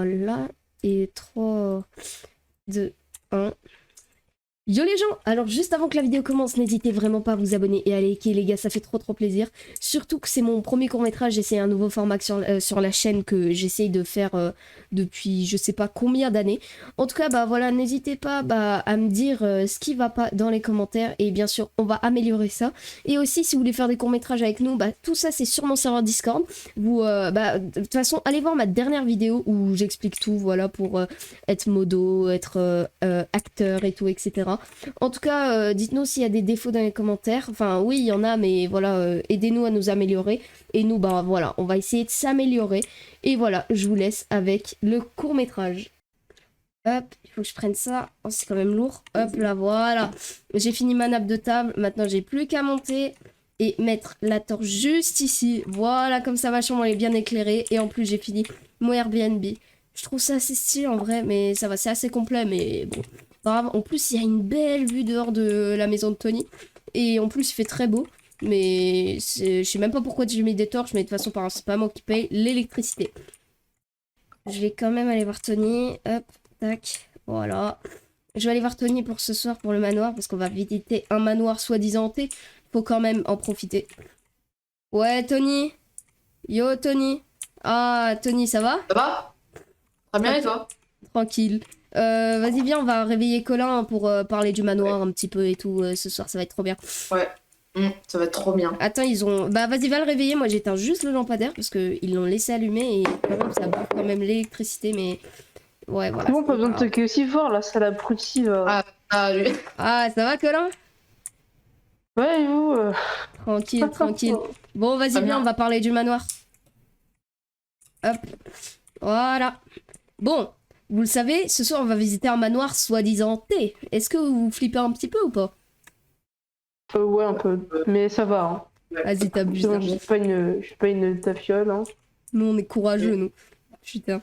voilà. Et 3, 2, 1. Yo les gens, alors juste avant que la vidéo commence, n'hésitez vraiment pas à vous abonner et à liker les gars, ça fait trop plaisir. Surtout que c'est mon premier court-métrage, j'essaie un nouveau format sur la chaîne que j'essaye de faire depuis je sais pas combien d'années. En tout cas, bah voilà, n'hésitez pas à me dire ce qui va pas dans les commentaires et bien sûr, on va améliorer ça. Et aussi, si vous voulez faire des courts-métrages avec nous, bah tout ça c'est sur mon serveur Discord. Vous, de toute façon, allez voir ma dernière vidéo où j'explique tout, voilà, pour être modo, être acteur et tout, etc. En tout cas, dites-nous s'il y a des défauts dans les commentaires. Enfin, oui, il y en a, mais voilà, aidez-nous à nous améliorer. Et nous, bah voilà, on va essayer de s'améliorer. Et voilà, je vous laisse avec le court-métrage. Hop, il faut que je prenne ça. Oh, c'est quand même lourd. Hop, là, voilà. J'ai fini ma nappe de table. Maintenant, j'ai plus qu'à monter et mettre la torche juste ici. Voilà, comme ça, ma chambre est bien éclairée. Et en plus, j'ai fini mon Airbnb. Je trouve ça assez stylé en vrai, mais ça va, c'est assez complet, mais bon. En plus, il y a une belle vue dehors de la maison de Tony. Et en plus, il fait très beau. Mais je sais même pas pourquoi j'ai mis des torches, mais de toute façon, c'est pas moi qui paye l'électricité. Je vais quand même aller voir Tony. Hop, tac, voilà. Je vais aller voir Tony pour ce soir, pour le manoir, parce qu'on va visiter un manoir soi-disant hanté. Faut quand même en profiter. Ouais, Tony. Yo, Tony. Ah, Tony, ça va? Ça va? Très bien et toi? Tranquille. Vas-y, viens, on va réveiller Colin pour parler du manoir un petit peu et tout. Ce soir, ça va être trop bien. Ouais, ça va être trop bien. Attends, ils ont... Bah, vas-y, va le réveiller. Moi, j'éteins juste le lampadaire parce qu'ils l'ont laissé allumer et quand même, ça bouffe quand même l'électricité, mais... Ouais, voilà. Bon, pas besoin de toquer aussi fort, là, ça l'abrutit. Lui. Ah, ça va, Colin? Ouais, et vous Tranquille, tranquille. Bon, vas-y, viens, on va parler du manoir. Hop. Voilà. Bon, vous le savez, ce soir, on va visiter un manoir soi-disant hanté. Est-ce que vous flippez un petit peu ou pas? Ouais, un peu, mais ça va. Hein. Vas-y, t'abuses. Je suis pas une tafiole. Hein. Nous, on est courageux, nous. Putain.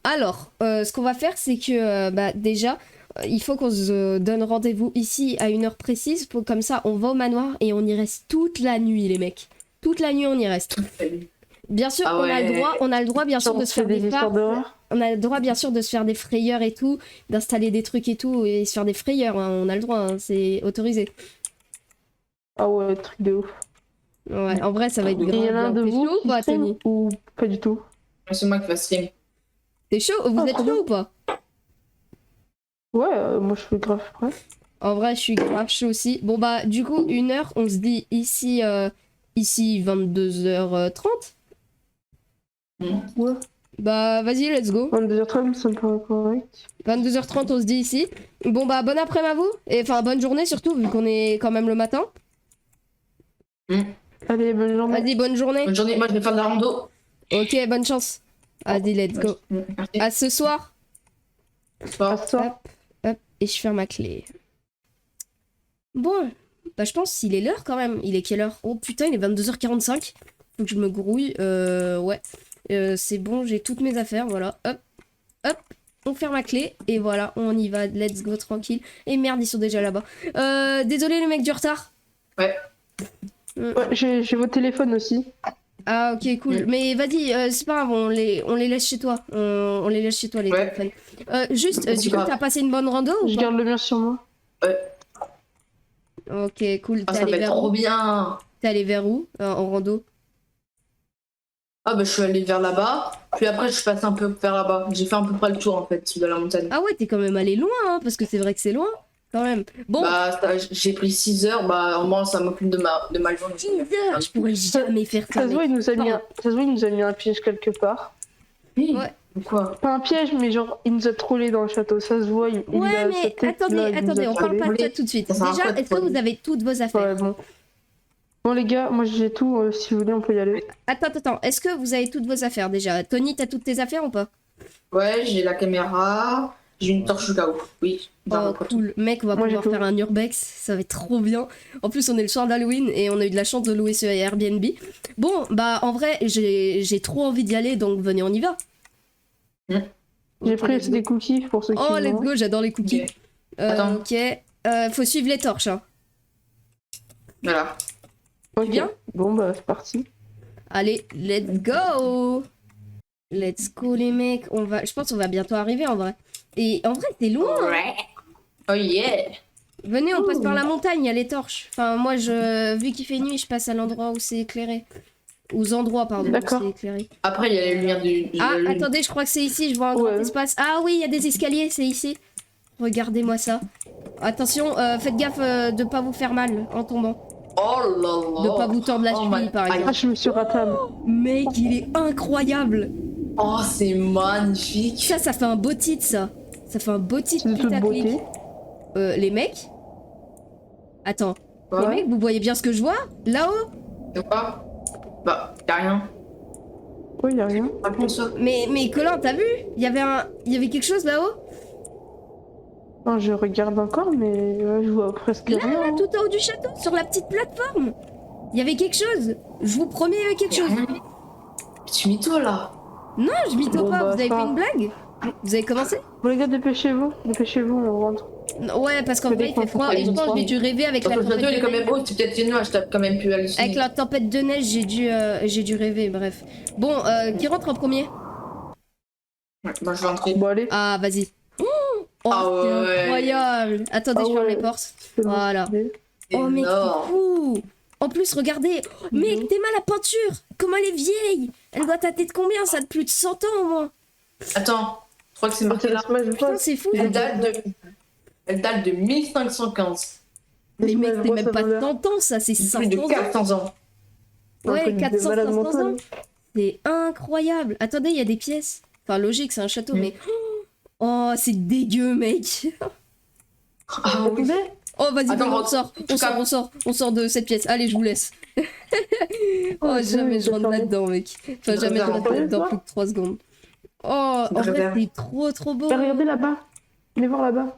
Alors, ce qu'on va faire, c'est que, déjà, il faut qu'on se donne rendez-vous ici à une heure précise. Comme ça, on va au manoir et on y reste toute la nuit, les mecs. Toute la nuit, on y reste. Bien sûr, on a le droit, bien sûr, de se faire des farces. On a le droit, bien sûr, de se faire des frayeurs et tout, d'installer des trucs et tout, et se faire des frayeurs. Hein. On a le droit, hein. C'est autorisé. Ah ouais, truc de ouf. Ouais, en vrai, ça va être grave. Il y en a un de vous chaud ou pas, Tony? Ou pas du tout? C'est moi qui fais stream. T'es chaud? Vous êtes chaud ou pas? Ouais, moi je suis grave prêt. En vrai, je suis grave chaud aussi. Bon, bah, du coup, une heure, on se dit ici, ici 22h30. Ouais. Bah, vas-y, let's go. 22h30, ça me paraît correct. 22h30, on se dit ici. Bon, bah, bon après-midi à vous. Et enfin, bonne journée surtout, vu qu'on est quand même le matin. Allez, bonne journée. Vas-y, bonne journée. Bonne journée, moi je vais faire de la rando. Ok, bonne chance. Vas-y, let's go. Merci. À ce soir. Bonsoir. Hop, hop, et je ferme ma clé. Bon, bah, je pense qu'il est l'heure quand même. Il est quelle heure? Oh putain, il est 22h45. Faut que je me grouille. Ouais. C'est bon, j'ai toutes mes affaires, voilà. Hop, hop, on ferme la clé et voilà, on y va, let's go, tranquille. Et merde, ils sont déjà là-bas. Désolé les mecs du retard. Ouais. Ouais, j'ai votre téléphone aussi. Ah ok, cool. Mais vas-y, c'est pas grave, on les laisse chez toi. On les laisse chez toi, les téléphones. Juste, du coup, t'as passé une bonne rando ou Je pas? garde le mien sur moi. Ouais. Ok, cool. Ça va être trop bien. T'es allé vers où en rando? Ah bah je suis allée vers là-bas, puis après je suis passée un peu vers là-bas. J'ai fait à peu près le tour en fait de la montagne. Ah ouais, t'es quand même allé loin, hein, parce que c'est vrai que c'est loin, quand même. Bon. Bah j'ai pris 6 heures, bah au moins ça m'occupe de ma journée. 6 heures, je pourrais jamais faire ça. Ça se voit, il nous a mis un piège quelque part. Oui. Ouais. Pourquoi? Pas un piège, mais genre, il nous a trollé dans le château, ça se voit. Ouais, mais attendez, on parle pas de ça tout de suite. Déjà, est-ce que vous avez toutes vos affaires? Ouais, bon. Bon les gars, moi j'ai tout, si vous voulez on peut y aller. Attends, est-ce que vous avez toutes vos affaires déjà? Tony, t'as toutes tes affaires ou pas? Ouais, j'ai la caméra, j'ai une torche au cas où. Oui. Oh cool, mec, on va pouvoir faire un urbex, ça va être trop bien. En plus, on est le soir d'Halloween et on a eu de la chance de louer ce Airbnb. Bon, bah en vrai, j'ai trop envie d'y aller, donc venez, on y va. J'ai pris aussi des cookies pour ceux qui Oh, let's go, j'adore les cookies. Attends. Ok, faut suivre les torches, hein. Voilà. Ok, Bien. bon bah c'est parti. Allez, let's go. Let's go les mecs. Je pense qu'on va bientôt arriver en vrai. Et en vrai, c'est loin. Ouais. Oh yeah. Venez, on passe par la montagne, il y a les torches. Enfin, moi, vu qu'il fait nuit, je passe à l'endroit où c'est éclairé. Aux endroits, pardon, où D'accord. c'est éclairé. Après, il y a les lumières de Ah, la lune. attendez, je crois que c'est ici, je vois un grand espace. Ah oui, il y a des escaliers, c'est ici. Regardez-moi ça. Attention, faites gaffe de pas vous faire mal en tombant. Oh là là. De pas vous tordre la cheville, par exemple. Ah, je me suis ratable. Mec, il est incroyable. Oh, c'est magnifique. Ça fait un beau titre, ça. Ça fait un beau titre C'est de toute putaclic. beauté. Les mecs. Attends. Les Ouais. mecs, vous voyez bien ce que je vois là-haut? De quoi? Bah, y'a rien. Oui, y a rien. Pas comme ça. Mais Colin, t'as vu? Il y avait quelque chose là-haut? Non, je regarde encore, mais je vois presque Là, rien. là, tout en haut du château, sur la petite plateforme. Il y avait quelque chose. Je vous promets, il y avait quelque chose. Rien. Tu mytho là. Non, je mytho Bon, pas. bah, Vous avez ça. fait une blague? Vous avez commencé? Bon, les gars, dépêchez-vous, on rentre. Non, ouais, parce qu'en C'est vrai, des il fait froid. conflits, Et je pense que j'ai dû rêver avec la Le tempête château, il est de quand neige. même haut. C'est peut-être chez nous, t'as quand même pu halluciner. Avec la tempête de neige, j'ai dû rêver, bref. Bon, qui rentre en premier? Ouais, moi, je vais entrer. Bon, allez. Ah, vas-y. Oh, Ah c'est ouais. incroyable. Attendez, Ah je ferme ouais. les portes. C'est bon. Voilà. Oh, mec, Énorme. c'est fou. En plus, regardez. Oh, mec, t'es mal la peinture. Comment elle est vieille. Elle doit dater de combien? Ça de plus de 100 ans au moins. Attends, je crois que c'est Ah, marqué c'est là. la Smash Putain, Bros. c'est fou. Elle date de 1515. Mais mec, Smash c'est Bros, même ça pas veut dire. 100 ans, ça, c'est Plus 500 de ans. 400 ans. Un Ouais, truc de 400, malade 500 ans. mental. C'est incroyable. Attendez, il y a des pièces. Enfin, logique, c'est un château, Mm. mais... Oh, c'est dégueu, mec. Ah oui. Attendez. Oh, vas-y, Attends, on sort de cette pièce. Allez, je vous laisse. Oh, jamais je rentre là-dedans, mec. Enfin, jamais je rentre là-dedans plus que 3 secondes. Oh, en vrai, c'est trop beau. Ah, regardez là-bas. Allez voir là-bas.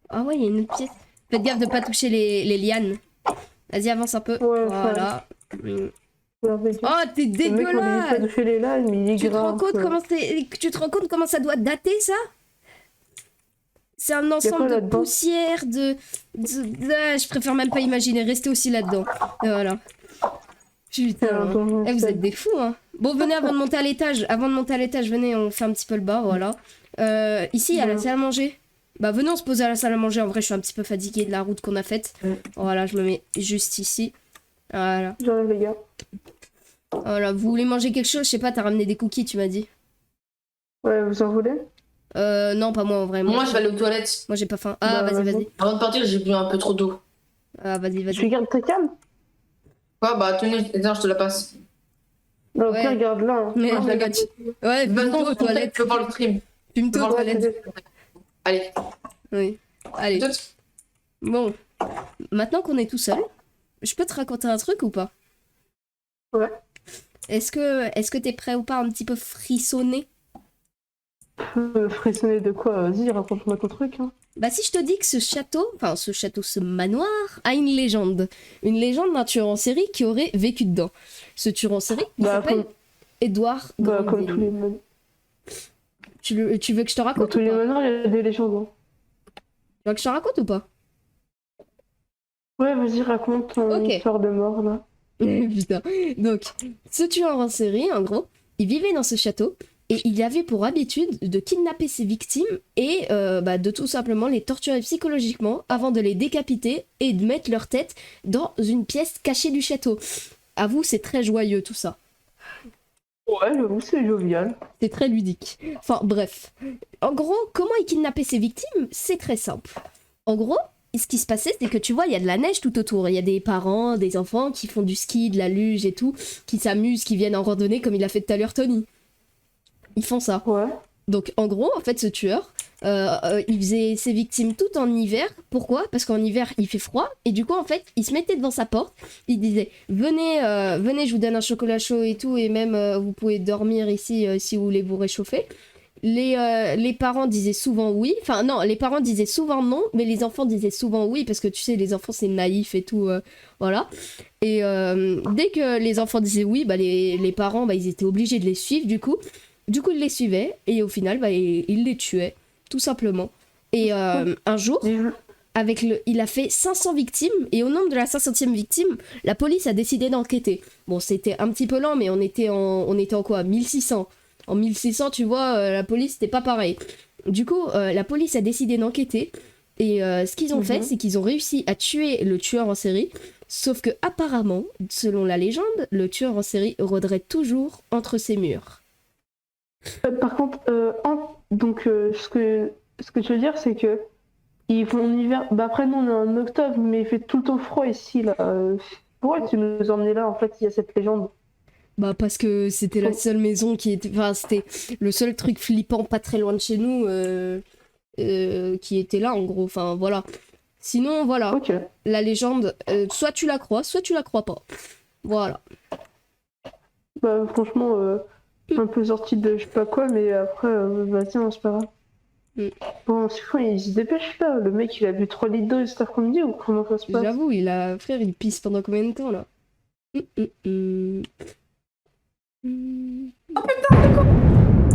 Ah ouais, il y a une autre pièce. Faites gaffe de pas toucher les lianes. Vas-y, avance un peu. Ouais, Voilà. Regardez. Oh, t'es Le mec, on lui dit pas dégueulasse. de faire les lives, mais il est Tu te rends grave. tu te rends compte comment ça doit dater, ça? C'est un ensemble quoi de là-dedans? poussière, Ah, je préfère même pas imaginer, rester aussi là-dedans. Et voilà. Putain. Eh, vous êtes des fous, hein. Bon, venez avant de monter à l'étage. Avant de monter à l'étage, venez, on fait un petit peu le bas, voilà. Ici, il y a la salle à manger. Bah, venez, on se pose à la salle à manger. En vrai, je suis un petit peu fatiguée de la route qu'on a faite. Voilà, je me mets juste ici. Voilà. J'arrive, les gars. Voilà, vous voulez manger quelque chose? Je sais pas, t'as ramené des cookies, tu m'as dit. Ouais, vous en voulez? Non, pas moi en vrai. Moi, je vais aller aux toilettes. Moi, j'ai pas faim. Ah, Bah, vas-y, vas-y. vas-y. Avant de partir, j'ai bu un peu trop d'eau. Ah, vas-y, Je vas-y. suis garde très calme. Ouais, bah, tenez, tiens, je te la passe. Non, Ouais. pire, regarde là. Hein. Mais Ah, je je la la gâte. Ouais, Vas-y, fume-toi aux toilettes. je veux voir le stream. Fume-toi aux Ouais, toilettes. Allez, Oui. Allez. tout. Bon. Maintenant qu'on est tout seul, je peux te raconter un truc ou pas? Ouais. Est-ce que t'es prêt ou pas un petit peu frissonner? Frissonner de quoi? Vas-y, raconte-moi ton truc. Hein. Bah si je te dis que ce manoir a une légende. Une légende d'un tueur en série qui aurait vécu dedans. Ce tueur en série, il Bah, s'appelle Edouard Bah, comme Grandville. tous les manoirs. Tu veux que je te Dans raconte tous ou les pas? manoirs, il y a des légendes. Hein. Tu veux que je te raconte ou pas? Ouais, vas-y, raconte ton Ok. histoire de mort là. Putain. Donc, ce tueur en série, en gros, il vivait dans ce château et il avait pour habitude de kidnapper ses victimes et de tout simplement les torturer psychologiquement avant de les décapiter et de mettre leur tête dans une pièce cachée du château. À vous, c'est très joyeux tout ça. Ouais, j'avoue, c'est jovial. C'est très ludique. Enfin, bref. En gros, comment il kidnappait ses victimes? C'est très simple. En gros, ce qui se passait, c'est que tu vois, il y a de la neige tout autour. Il y a des parents, des enfants qui font du ski, de la luge et tout, qui s'amusent, qui viennent en randonnée comme il a fait tout à l'heure Tony. Ils font ça. Ouais. Donc, en gros, en fait, ce tueur, il faisait ses victimes tout en hiver. Pourquoi? Parce qu'en hiver, il fait froid. Et du coup, en fait, il se mettait devant sa porte. Il disait, venez, je vous donne un chocolat chaud et tout. Et même, vous pouvez dormir ici si vous voulez vous réchauffer. Les parents disaient souvent oui. Enfin, non, les parents disaient souvent non. Mais les enfants disaient souvent oui. Parce que tu sais, les enfants, c'est naïf et tout. Voilà. Et dès que les enfants disaient oui, les parents, ils étaient obligés de les suivre, du coup. Du coup, il les suivait et au final, il les tuait, tout simplement. Et un jour, il a fait 500 victimes et au nombre de la 500e victime, la police a décidé d'enquêter. Bon, c'était un petit peu lent, mais on était en quoi? 1600. en 1600, tu vois, la police, c'était pas pareil. Du coup, la police a décidé d'enquêter. Et ce qu'ils ont fait, c'est qu'ils ont réussi à tuer le tueur en série. Sauf que apparemment, selon la légende, le tueur en série rôderait toujours entre ces murs. Par contre, ce que tu veux dire, c'est que ils vont en hiver. Bah après, nous, on est en octobre, mais il fait tout le temps froid ici, là. Pourquoi tu nous emmenais là? En fait, il y a cette légende. Bah parce que c'était la seule maison qui était... Enfin, c'était le seul truc flippant pas très loin de chez nous qui était là, en gros. Enfin, voilà. Sinon, voilà. Ok. La légende, soit tu la crois, soit tu la crois pas. Voilà. Bah franchement, un peu sorti de je sais pas quoi, mais après, bah tiens, c'est pas grave. Bon, c'est quoi, il se dépêche là? Le mec, il a bu 3 litres d'eau cet après-midi ou comment ça se passe? J'avoue, frère, il pisse pendant combien de temps, là? Oh putain, c'est quoi?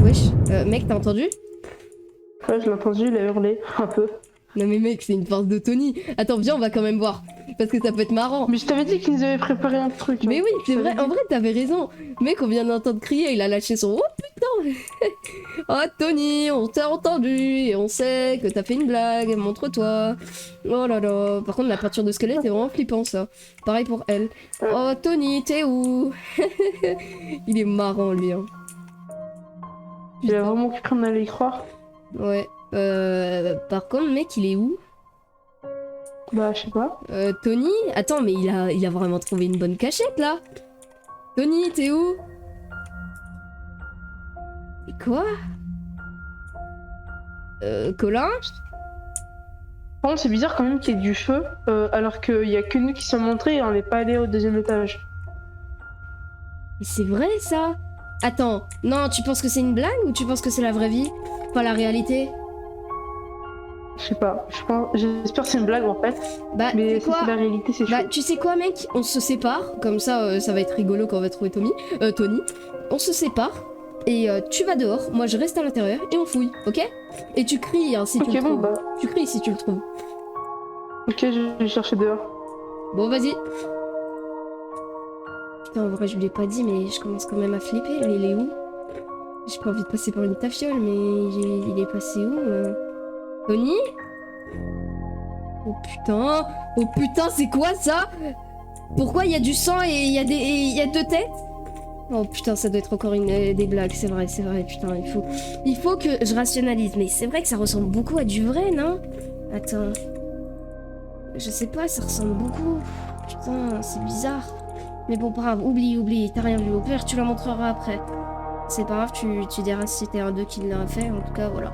Wesh, mec, t'as entendu? Ouais, je l'ai entendu, il a hurlé un peu. Non mais mec, c'est une farce de Tony. Attends, viens, on va quand même voir. Parce que ça peut être marrant. Mais je t'avais dit qu'ils nous avaient préparé un truc. Mais hein. oui, c'est Je vrai. t'avais En dit. vrai, t'avais raison. Mec, on vient d'entendre crier, il a lâché son... Oh putain. Oh Tony, on t'a entendu et on sait que t'as fait une blague. Montre-toi. Oh là là. Par contre, la peinture de squelette est vraiment flippant, ça. Pareil pour elle. Oh Tony, t'es où? Il est marrant, lui. Hein. Il a vraiment cru qu'on allait y croire. Ouais. Par contre, mec, il est où? Bah, je sais pas. Tony? Attends, mais il a vraiment trouvé une bonne cachette, là. Tony, t'es où? Et quoi? Colin? Par contre, c'est bizarre quand même qu'il y ait du feu, alors qu'il y a que nous qui sommes montrés et on n'est pas allé au deuxième étage. Mais c'est vrai, ça? Attends, non, tu penses que c'est une blague ou tu penses que c'est la vraie vie? Pas la réalité? Je sais pas. J'espère que c'est une blague en fait. Bah, Mais tu sais si quoi? c'est la réalité, c'est chaud. Bah, tu sais quoi, mec? On se sépare, comme ça, ça va être rigolo quand on va trouver Tony. On se sépare, et tu vas dehors, moi je reste à l'intérieur, et on fouille, ok? Et tu cries, hein, si tu Ok, le bon, trouves. bah. Tu cries si tu le trouves. Ok, je vais chercher dehors. Bon, vas-y. Putain, en vrai, je vous l'ai pas dit, mais je commence quand même à flipper, là, il est où? J'ai pas envie de passer pour une tafiole, mais il est passé où Tony? Oh putain, c'est quoi ça? Pourquoi il y a du sang et il y a deux têtes? Oh putain, ça doit être encore des blagues, c'est vrai, putain, il faut que je rationalise, mais c'est vrai que ça ressemble beaucoup à du vrai, non? Attends, je sais pas, ça ressemble beaucoup, putain, c'est bizarre, mais bon, pas grave, oublie, t'as rien vu, au pire, tu la montreras après, c'est pas grave, tu diras si c'était un 2 qui l'a fait, en tout cas, voilà,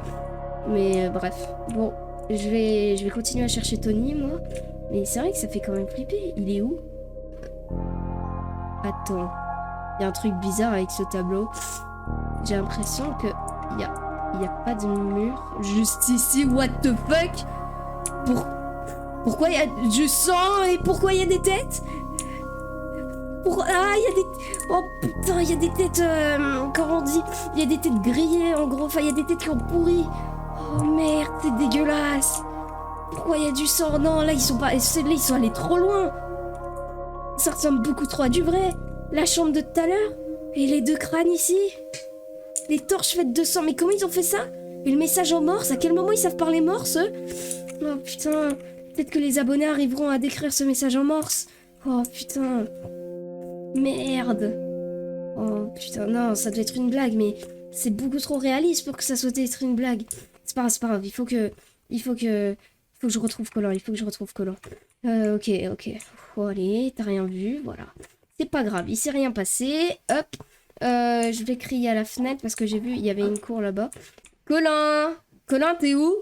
mais bref, bon, je vais continuer à chercher Tony, moi, mais c'est vrai que ça fait quand même flipper, il est où? Attends. Il y a un truc bizarre avec ce tableau. J'ai l'impression que il y a pas de mur juste ici. What the fuck? Pourquoi il y a du sang et pourquoi il y a des têtes? Ah, il y a des... Oh putain, il y a des têtes... comment on dit? Il y a des têtes grillées en gros. Enfin, il y a des têtes qui ont pourri. Oh merde, c'est dégueulasse. Pourquoi il y a du sang? Non, là ils sont pas... Ceux-là ils sont allés trop loin. Ça ressemble beaucoup trop à du vrai. La chambre de tout à l'heure. Et les deux crânes ici. Les torches faites de sang. Mais comment ils ont fait ça? Et le message en morse. À quel moment ils savent parler morse, eux? Oh putain. Peut-être que les abonnés arriveront à décrire ce message en morse. Oh putain. Merde. Oh putain. Non, ça doit être une blague. Mais c'est beaucoup trop réaliste pour que ça soit être une blague. C'est pas grave. Il faut que je retrouve Colin. Ok. Oh, allez, t'as rien vu. Voilà. C'est pas grave, il s'est rien passé. Hop. Je vais crier à la fenêtre parce que j'ai vu, il y avait une cour là-bas. Colin, t'es où?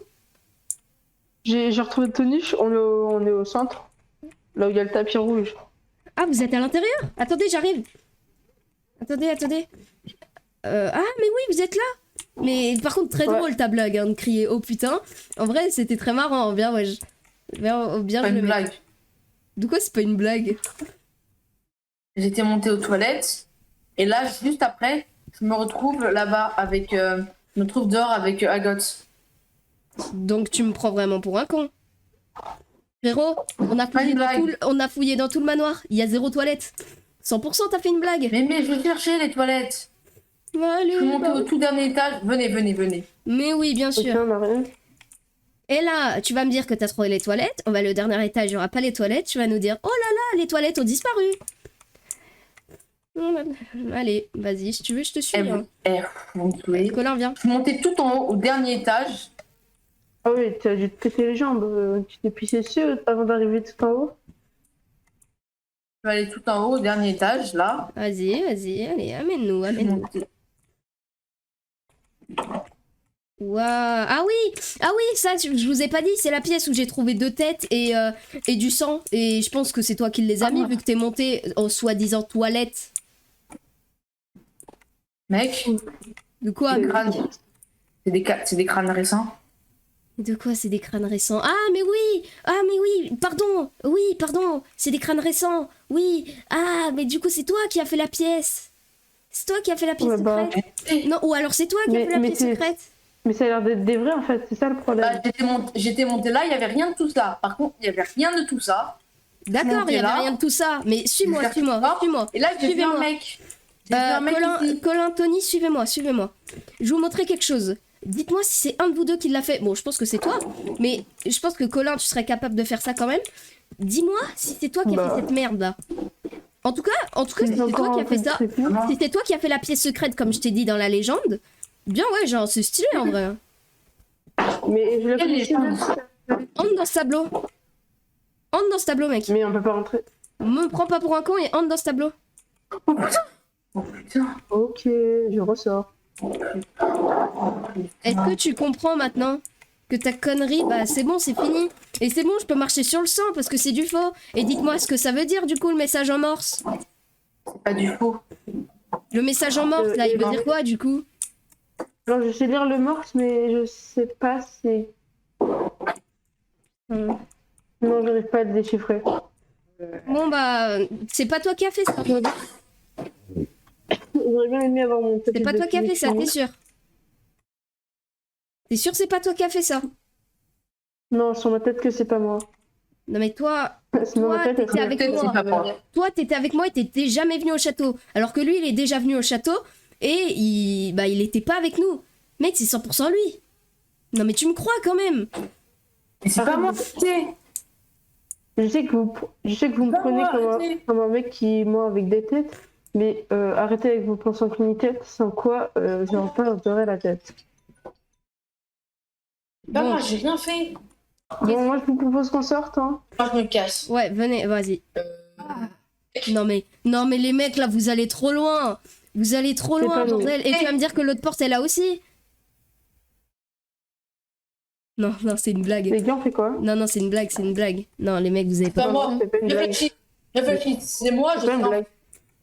J'ai retrouvé Tony, on est au centre. Là où il y a le tapis rouge. Ah, vous êtes à l'intérieur? Attendez, j'arrive. Attendez. Ah, mais oui, vous êtes là. Mais par contre, très drôle ta blague, hein, de crier. Oh putain. En vrai, c'était très marrant. Bien, ouais. Bien, Pas une blague. De quoi c'est pas une blague? J'étais montée aux toilettes et là, juste après, je me retrouve là-bas avec... je me trouve dehors avec Agot. Donc tu me prends vraiment pour un con. Frérot, on a fouillé dans tout le manoir. Il y a 0 toilette. 100% t'as fait une blague. Mais je vais chercher les toilettes. Allez, Je suis montée bah au oui. tout dernier étage. Venez. Mais oui, bien Ok, sûr. on a rien. Et là, tu vas me dire que t'as trouvé les toilettes. On va aller au dernier étage, il n'y aura pas les toilettes. Tu vas nous dire, oh là là, les toilettes ont disparu. Allez, vas-y, si tu veux, je te suis. Eh, Hein. vous me saoulez. Colin, viens. Je suis montée tout en haut, au dernier étage. Ah oui, t'as dû te péter les jambes. Tu t'es pissé dessus avant d'arriver tout en haut. Je vais aller tout en haut, au dernier étage, là. Vas-y, allez, amène-nous, Je suis amène-nous. montée. Waouh. Ah oui, ça, je vous ai pas dit, c'est la pièce où j'ai trouvé 2 têtes et du sang. Et je pense que c'est toi qui les as mis, vu que t'es monté en soi-disant toilette. Mec, De quoi? c'est des crânes. C'est des crânes récents. De quoi c'est des crânes récents? Ah mais oui, pardon, c'est des crânes récents, oui. Ah mais du coup c'est toi qui as fait la pièce. C'est toi qui as fait la pièce Ouais, bah. secrète. Non, ou alors c'est toi qui as fait la pièce secrète. Mais ça a l'air d'être des vrais en fait, c'est ça le problème. Bah, j'étais montée là, il n'y avait rien de tout ça. Par contre, il n'y avait rien de tout ça. D'accord, il y avait là. rien de tout ça, mais suis-moi. Et là, j'ai vu un Suivez-moi. mec. J'ai vu un mec ici. Colin, Tony, suivez-moi. Je vais vous montrer quelque chose. Dites-moi si c'est un de vous deux qui l'a fait. Bon, je pense que c'est toi, mais je pense que Colin, tu serais capable de faire ça quand même. Dis-moi si c'est toi qui as fait cette merde là. En tout cas, si c'est toi qui as fait ça, si c'est toi qui as fait la pièce secrète comme je t'ai dit dans la légende, bien ouais, genre c'est stylé en vrai. Mais je l'ai Quelle pas légende. Entre dans ce tableau. Entre dans ce tableau, mec. Mais on peut pas rentrer. Me prends pas pour un con et entre dans ce tableau. Oh putain. Oh putain. Ok, je ressors. Est-ce que tu comprends maintenant que ta connerie, bah c'est bon, c'est fini. Et c'est bon, je peux marcher sur le sang parce que c'est du faux. Et dites-moi ce que ça veut dire du coup le message en morse. C'est pas du faux. Le message en morse là, il veut ben, dire quoi du coup? Alors je sais lire le morse, mais je sais pas si. Non, j'arrive pas à le déchiffrer. Bon bah, c'est pas toi qui as fait ça. J'aurais bien aimé avoir mon. C'est pas toi qui as fait ça, t'es sûr? T'es sûr c'est pas toi qui as fait ça? Non, sur ma tête que c'est pas moi. Non mais toi, Sinon, ma tête, t'étais elle avec Peut-être moi. c'est pas moi. Toi, t'étais avec moi et t'étais jamais venu au château. Alors que lui, il est déjà venu au château et il était pas avec nous. Mec, c'est 100% lui. Non mais tu me crois quand même. Mais c'est pas moi. Je sais que vous me Pas prenez moi, comme arrêtez. comme un mec qui est mort avec des têtes, mais arrêtez avec vos plans sans tête, sans quoi j'aurais pas j'aurais la tête. Pas Bon. moi, j'ai rien fait. Bon, moi je vous propose qu'on sorte, hein. Moi, je me casse. Ouais, venez, vas-y. Non mais les mecs là, vous allez trop loin. Vous allez trop C'est loin, pas nous. bordel. Et tu vas me dire que l'autre porte est là aussi? Non, c'est une blague. Les gars, on fait quoi? Non, c'est une blague. Non, les mecs, vous avez C'est pas pas... moi. C'est pas une blague. Réfléchis. C'est moi, je C'est pas une serai blague.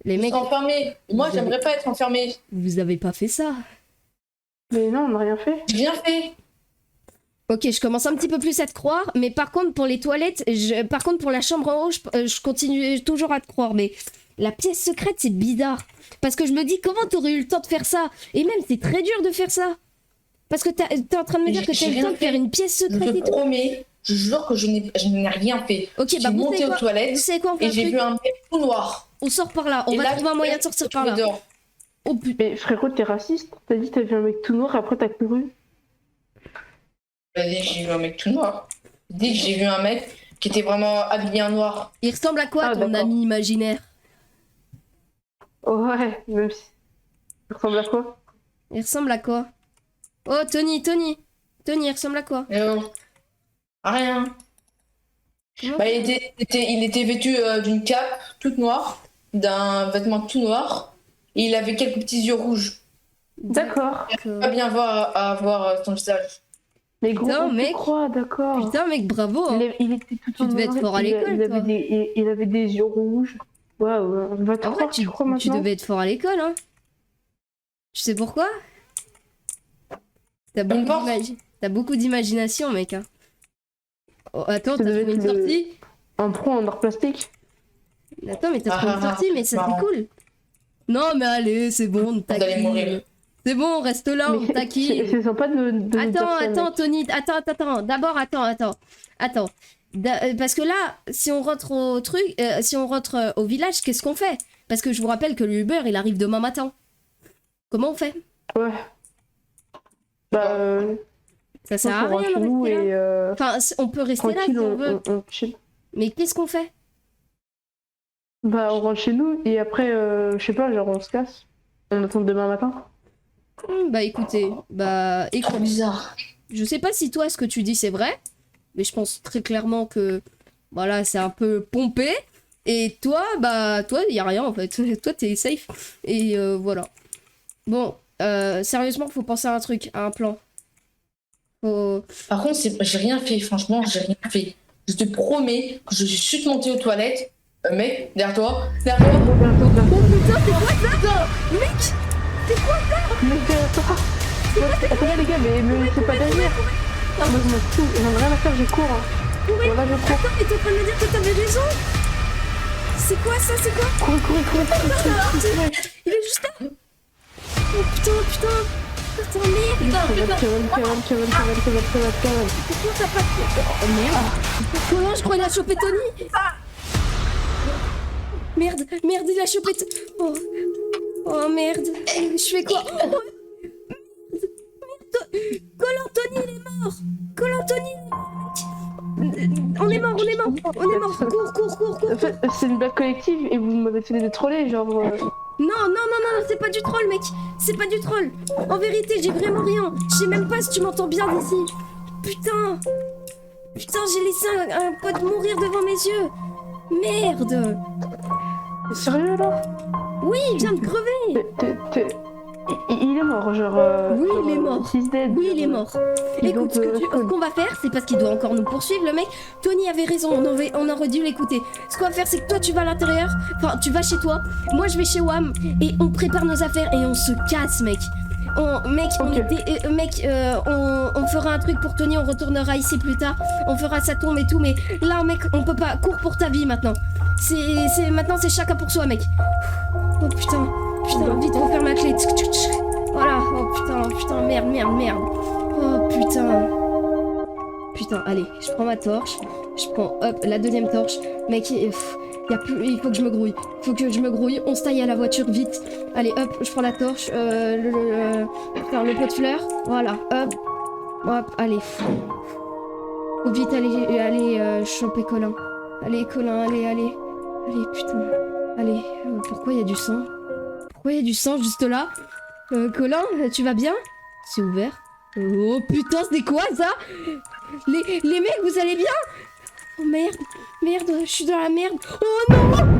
Les mecs, enfermé. Moi, j'aimerais pas être enfermé. vous avez pas fait ça. Mais non, on n'a rien fait. J'ai rien fait. Ok, je commence un petit peu plus à te croire, mais par contre pour les toilettes, par contre pour la chambre en haut, je continue toujours à te croire, mais la pièce secrète c'est bizarre. Parce que je me dis comment t'aurais eu le temps de faire ça? Et même c'est très dur de faire ça. Parce que t'es en train de me dire que J'ai t'as eu le rien temps de faire fait. une pièce Je secrète et te tout. promets, je jure que je n'ai rien fait. Ok, Je bah suis vous montée savez aux quoi? Vous toilettes savez quoi, on fait et un j'ai truc? vu un mec tout noir. On sort par là, on Et va là, trouver un moyen de sortir par là. dehors. Oh putain. Mais frérot, t'es raciste. T'as dit que t'as vu un mec tout noir, après t'as couru. J'ai vu un mec tout noir. Je dis que j'ai vu un mec qui était vraiment habillé en noir. Il ressemble à quoi Ah, ton d'accord. ami imaginaire? Oh, ouais, même si. Il ressemble à quoi? Il ressemble à quoi? Oh Tony, il ressemble à quoi? Rien. Comment Bah, il était vêtu d'une cape toute noire, d'un vêtement tout noir, et il avait quelques petits yeux rouges. D'accord. Pas bien à voir son visage. Mais gros, Putain, on te mec. croit, d'accord. Putain mec, bravo hein. Il était tout Tu en devais être noir, fort à l'école, il avait toi. il avait des yeux rouges. Waouh, on va te En vrai, croire, tu crois tu maintenant? devais être fort à l'école, hein. Tu sais pourquoi? T'as beaucoup, pense. t'as beaucoup d'imagination, mec. Hein. Oh, attends, Ça t'as devait trouvé une être le- sortie? Un pro en art plastique. Attends, mais t'as trouvé une Ah, sortie, mais ça marrant. c'est cool. Non, mais allez, c'est bon, on Vous allez taquine. mourir. C'est bon, on reste là, on Mais taquine. c'est sympa de nous dire ça, Attends, mec. Tony, attends. D'abord, attends. Parce que là, si on rentre au truc, si on rentre au village, qu'est-ce qu'on fait? Parce que je vous rappelle que le Uber, il arrive demain matin. Comment on fait? Ouais. Bah, Ça sert à on rentre rien chez de nous rester là. et Enfin, on peut rester là tranquille, si on veut. on chill. Mais qu'est-ce qu'on fait? Bah, on rentre chez nous et après, je sais pas, genre on se casse. On attend demain matin. Bah écoutez, bah Trop écoute, bizarre. je sais pas si toi ce que tu dis c'est vrai, mais je pense très clairement que voilà, c'est un peu pompé. Et toi, bah toi, y a rien en fait. Toi, t'es safe. Et voilà. Bon, sérieusement, faut penser à un truc, à un plan. Faut... Par contre, j'ai rien fait, franchement, j'ai rien fait. Je te promets que je suis juste montée aux toilettes. Mec, derrière toi, derrière toi. Oh putain, c'est quoi ça? Mec, c'est quoi ça? Mais attendez les gars, mais c'est pas derrière. Moi je m'en fous, j'en ai rien à faire, je cours. Hein. Ouais. Voilà, je cours. Attends, mais t'es en train de me dire que t'avais raison? C'est quoi ça? C'est quoi? Cours. Il est juste là. Oh putain. Putain, merde. Kevin. Pourquoi t'as pas... Oh merde. Comment je crois qu'il a chopé Tony? Merde, il a chopé... Oh merde. Je fais quoi? Oh, merde. Col-Anthony, il est mort. Col-Anthony, on est mort. Cours. En fait, c'est une blague collective et vous m'avez fait des trollés, genre. Non, c'est pas du troll, mec. C'est pas du troll. En vérité, j'ai vraiment rien. Je sais même pas si tu m'entends bien d'ici. Putain, j'ai laissé un pote mourir devant mes yeux. Merde. T'es sérieux là? Oui, il vient de crever. Il est mort, genre. Oui, il est mort. He's dead. Oui, il est mort. Écoute, ce qu'on va faire, c'est parce qu'il doit encore nous poursuivre, le mec. Tony avait raison, on aurait dû l'écouter. Ce qu'on va faire, c'est que toi, tu vas à l'intérieur. Enfin, tu vas chez toi. Moi, je vais chez Wam. Et on prépare nos affaires et on se casse, mec. On fera un truc pour Tony, on retournera ici plus tard. On fera sa tombe et tout, mais là, mec, on peut pas. Cours pour ta vie maintenant. Maintenant, c'est chacun pour soi, mec. Oh putain, vite, referme la clé. Voilà, oh putain, merde. Oh putain, allez, je prends ma torche. Je prends, hop, la deuxième torche. Mec, il faut que je me grouille. On se taille à la voiture, vite. Allez, hop, je prends la torche. Le pot de fleurs. Voilà, hop, allez. Faut vite aller choper Colin. Allez, Colin, allez, putain. Allez, pourquoi il y a du sang? Pourquoi il y a du sang juste là? Colin, tu vas bien? C'est ouvert. Oh putain, c'est quoi ça? Les mecs, vous allez bien? Oh merde, je suis dans la merde. Oh non!